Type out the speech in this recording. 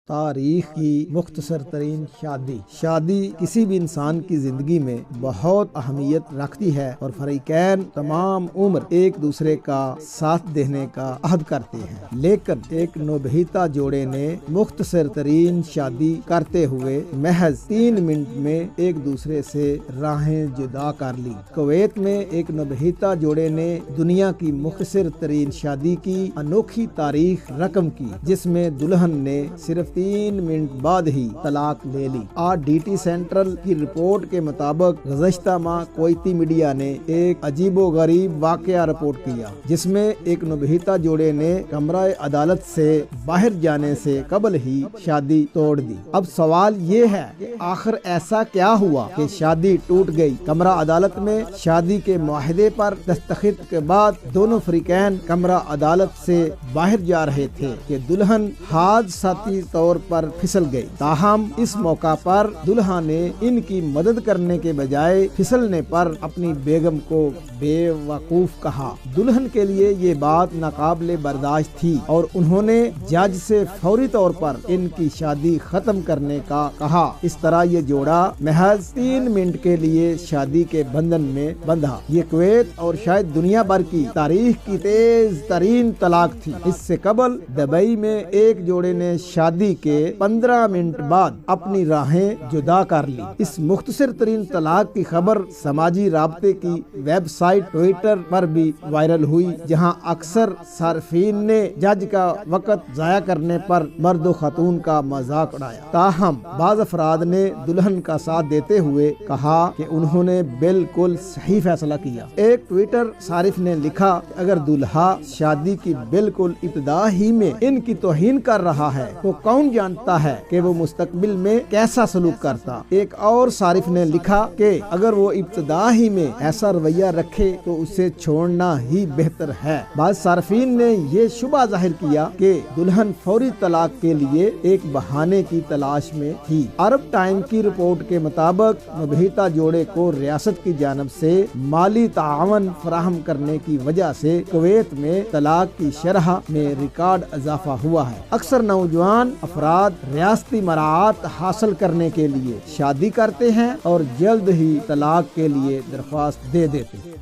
تاریخ کی مختصر ترین شادی کسی بھی انسان کی زندگی میں بہت اہمیت رکھتی ہے اور فریقین تمام عمر ایک دوسرے کا ساتھ دینے کا عہد کرتے ہیں، لیکن ایک نوبہیتا جوڑے نے مختصر ترین شادی کرتے ہوئے محض 3 منٹ میں ایک دوسرے سے راہیں جدا کر لی۔ کویت میں ایک نوبہیتا جوڑے نے دنیا کی مختصر ترین شادی کی انوکھی تاریخ رقم کی، جس میں دلہن نے صرف 3 منٹ بعد ہی طلاق لے لی۔ RDT سینٹرل کی رپورٹ کے مطابق گزشتہ ماہ کویتی میڈیا نے ایک عجیب و غریب واقعہ رپورٹ کیا، جس میں ایک نوبہیتا جوڑے نے کمرہ عدالت سے باہر جانے سے قبل ہی شادی توڑ دی۔ اب سوال یہ ہے کہ آخر ایسا کیا ہوا کہ شادی ٹوٹ گئی؟ کمرہ عدالت میں شادی کے معاہدے پر دستخط کے بعد دونوں فریقین کمرہ عدالت سے باہر جا رہے تھے کہ دلہن حادثاتی طور پر پھسل گئی۔ تاہم اس موقع پر دلہا نے ان کی مدد کرنے کے بجائے پھسلنے پر اپنی بیگم کو بے وقوف کہا۔ دلہن کے لیے یہ بات ناقابل برداشت تھی اور انہوں نے جج سے فوری طور پر ان کی شادی ختم کرنے کا کہا۔ اس طرح یہ جوڑا محض 3 منٹ کے لیے شادی کے بندھن میں بندھا۔ یہ کویت اور شاید دنیا بھر کی تاریخ کی تیز ترین طلاق تھی۔ اس سے قبل دبئی میں ایک جوڑے نے شادی کے 15 منٹ بعد اپنی راہیں جدا کر لی۔ اس مختصر ترین طلاق کی خبر سماجی رابطے کی ویب سائٹ ٹویٹر پر بھی وائرل ہوئی، جہاں اکثر صارفین نے جج کا وقت ضائع کرنے پر مرد و خاتون کا مذاق اڑایا۔ تاہم بعض افراد نے دلہن کا ساتھ دیتے ہوئے کہا کہ انہوں نے بالکل صحیح فیصلہ کیا۔ ایک ٹویٹر صارف نے لکھا کہ اگر دلہا شادی کی بالکل ابتدا ہی میں ان کی توہین کر رہا ہے تو کون جانتا ہے کہ وہ مستقبل میں کیسا سلوک کرتا۔ ایک اور صارف نے لکھا کہ اگر وہ ابتدا ہی میں ایسا رویہ رکھے تو اسے چھوڑنا ہی بہتر ہے۔ بعض صارفین نے یہ شبہ ظاہر کیا کہ دلہن فوری طلاق کے لیے ایک بہانے کی تلاش میں تھی۔ عرب ٹائم کی رپورٹ کے مطابق نوبہیتا جوڑے کو ریاست کی جانب سے مالی تعاون فراہم کرنے کی وجہ سے کویت میں طلاق کی شرح میں ریکارڈ اضافہ ہوا ہے۔ اکثر نوجوان افراد ریاستی مراعات حاصل کرنے کے لیے شادی کرتے ہیں اور جلد ہی طلاق کے لیے درخواست دے دیتے ہیں۔